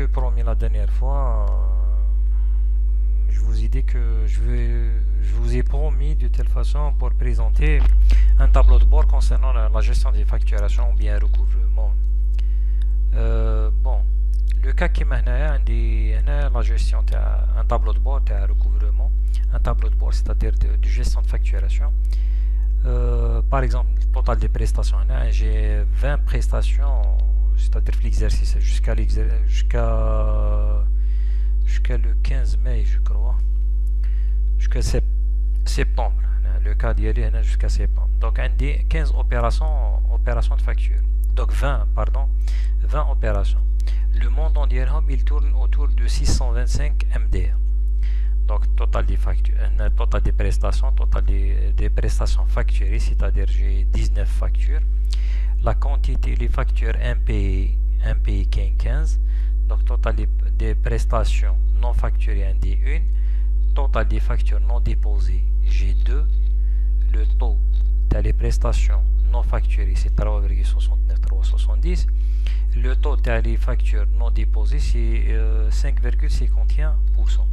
promis la dernière fois, je vous ai dit que je vous ai promis de telle façon pour présenter un tableau de bord concernant la gestion des facturations ou bien recouvrement. Bon, le cas qui m'a la gestion un tableau de bord un recouvrement, un tableau de bord c'est-à-dire de gestion de facturation. Par exemple, le total des prestations, j'ai 20 prestations, c'est-à-dire l'exercice jusqu'à le 15 mai, je crois, jusqu'à septembre. Le cas d'y aller jusqu'à septembre. Donc, un des 15 opérations de facture. Donc, 20 opérations. Le montant d'IRHAM, il tourne autour de 625 MDR. Donc, total des factures, total des prestations, total des prestations facturées, c'est-à-dire j'ai 19 factures. La quantité, les factures impayées 15. Donc, total des prestations non facturées, ND1. Total des factures non déposées, G2. Le taux des prestations non facturées, c'est 3,69-3,70. Le taux des factures non déposées, c'est 5,51%.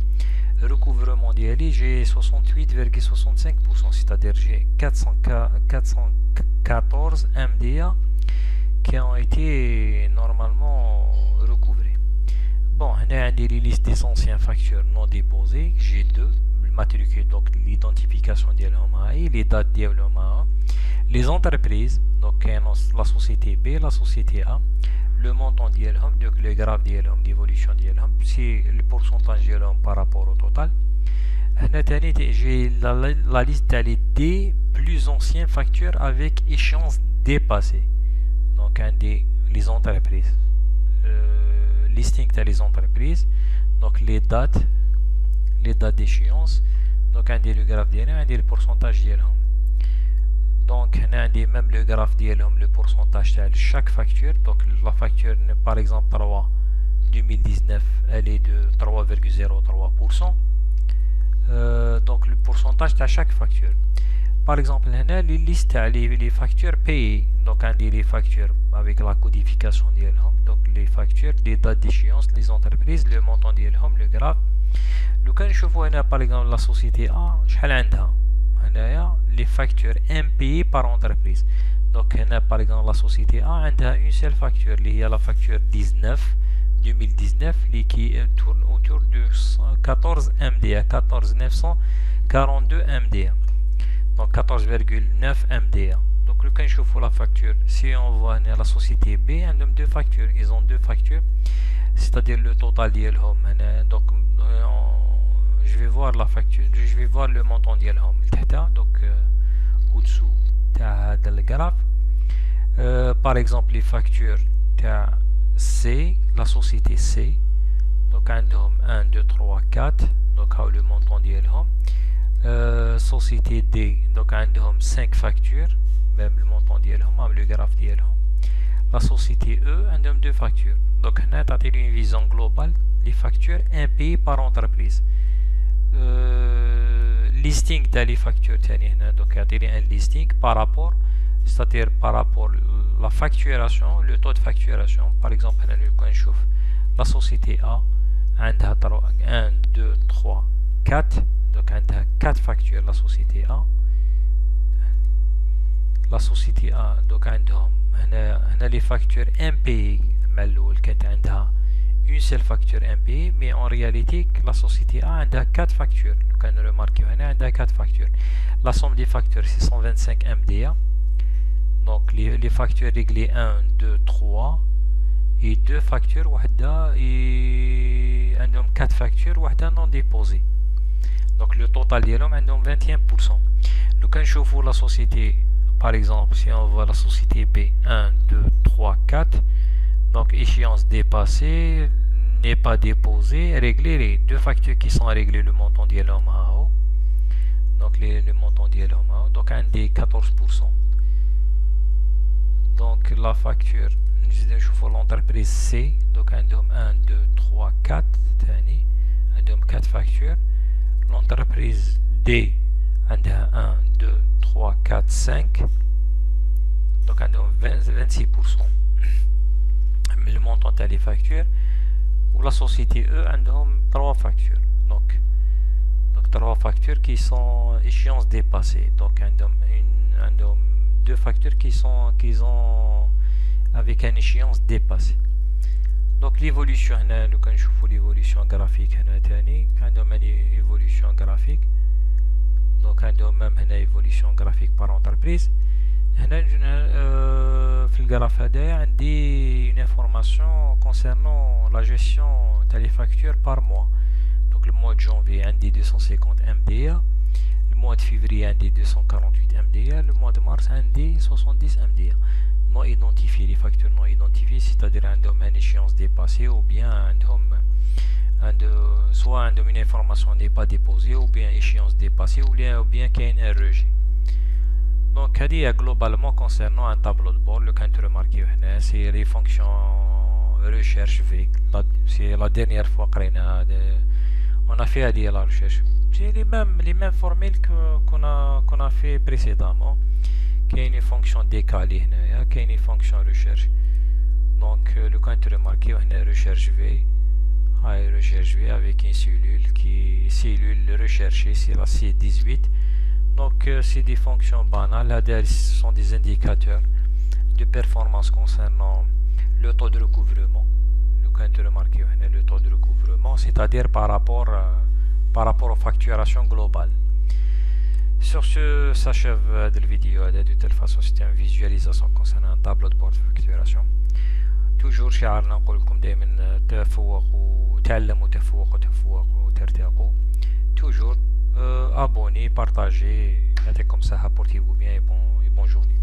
Recouvrement d'ILI, j'ai 68,65%, c'est-à-dire j'ai 414 MDA qui ont été normalement recouvrés. Bon, on a des listes des anciens factures non déposées, G2, le matricule, donc l'identification d'ILHOMA, les dates d'ILHOMA, les entreprises, donc la société B, la société A, le montant d'ILHOM, donc le graphe d'ILHOM, l'évolution d'ILHOM, c'est le pourcentage d'ILHOM par rapport au total. J'ai la liste des plus anciennes factures avec échéance dépassée. Donc, les entreprises. Listing des entreprises. Donc, les dates d'échéance. Donc, le graphe d'ILHOM, le pourcentage d'ILHOM. Donc, on a même le graphe d'ILHOM, le pourcentage de chaque facture. Donc, la facture, par exemple, 3 2019, elle est de 3,03%. Donc, le pourcentage de chaque facture. Par exemple, on a les listes, les factures payées. Donc, on a les factures avec la codification d'ILHOM. Donc, les factures, les dates d'échéance, les entreprises, le montant d'ILHOM, le graphe. Donc, quand je vois, par exemple, la société A, les factures impayées par entreprise. Donc, par exemple, la société A a une seule facture, il y a la facture 2019 qui tourne autour de 14 MDA, 14,942 MDA. Donc, 14,9 MDA. Donc, quand je vois la facture, si on voit la société B, ils ont deux factures. Ils ont deux factures, c'est-à-dire le total d'ILHOM. Donc, je vais voir la facture, je vais voir le montant d'ILHOM. Donc, au-dessous de le graphe. Par exemple, les factures C, la société C. Donc, 1, 2, 3, 4. Donc, le montant d'ILHOM. Société D. Donc, 5 factures. Même le montant d'ILHOM, avec le graphe d'ILHOM. La société E, 2 factures. Donc, on a une vision globale des factures impayées par entreprise. Listing des factures, donc il y a un listing par rapport, c'est-à-dire par rapport à la facturation, le taux de facturation. Par exemple, quand je chauffe la société A, 1, 2, 3, 4, donc on a 4 factures, la société A. La société A, donc on a les factures impayées, une seule facture impayée, mais en réalité, la société A a 4 factures. Quand on remarque, on a 4 factures. La somme des factures, c'est 125 MDA. Donc, les factures réglées 1, 2, 3. Et 2 factures, et 4 factures, non déposées. Donc, le total de l'homme est 21%. Donc, quand je vois la société, par exemple, si on voit la société B, 1, 2, 3, 4. Donc, échéance dépassée, n'est pas déposée, régler les 2 factures qui sont réglées, le montant d'ILHOM AO. Donc, le montant d'ILHOM AO, donc un des 14%. Donc, la facture, je vois l'entreprise C, donc 1, 2, 3, 4, 4 factures. L'entreprise D, 1, 2, 3, 4, 5. Donc, 26%. Le montant des factures. la société E عندهم 3 factures. Donc 3 factures qui sont échéances dépassées. Donc عندهم 2 factures qu'ils ont avec une échéance dépassée. Donc l'évolution هنا لو كنشوفوا l'évolution graphique هنا تاني عندهم هنا évolution graphique. Donc عندهم même هنا évolution graphique par entreprise. هنا في الجراف هذا عندي une information concernant la gestion des factures par mois. Donc le mois de janvier عندي 250 MDA, le mois de février عندي 248 MDA, le mois de mars عندي 70 MDA. Non identifiés, les factures non identifiées, c'est-à-dire عندهم une échéance dépassée ou bien soit عندهم une information n'est pas déposée ou bien échéance dépassée ou bien qu'il y a un rejet. Donc globalement concernant un tableau de bord, le quand tu remarques c'est les fonctions recherche V. C'est la dernière fois qu'on a fait la recherche. C'est les mêmes formules qu'on a fait précédemment. Qu'il y a une fonction décalée, qu'il y a une fonction recherche. Donc le quand tu remarques recherche V, recherche V avec une cellule recherchée, c'est la C18. Donc c'est des fonctions banales, ce sont des indicateurs de performance concernant le taux de recouvrement. Quand tu remarques le taux de recouvrement, c'est-à-dire par rapport aux facturations globales. Sur ce, s'achève la vidéo. De telle façon, c'était une visualisation concernant un tableau de bord de facturation. Toujours شعارنا نقول لكم دائما تفوقوا تعلموا تفوقوا وترتقوا. Toujours abonnez, partagez, mettez comme ça, portez-vous bien et bonne journée.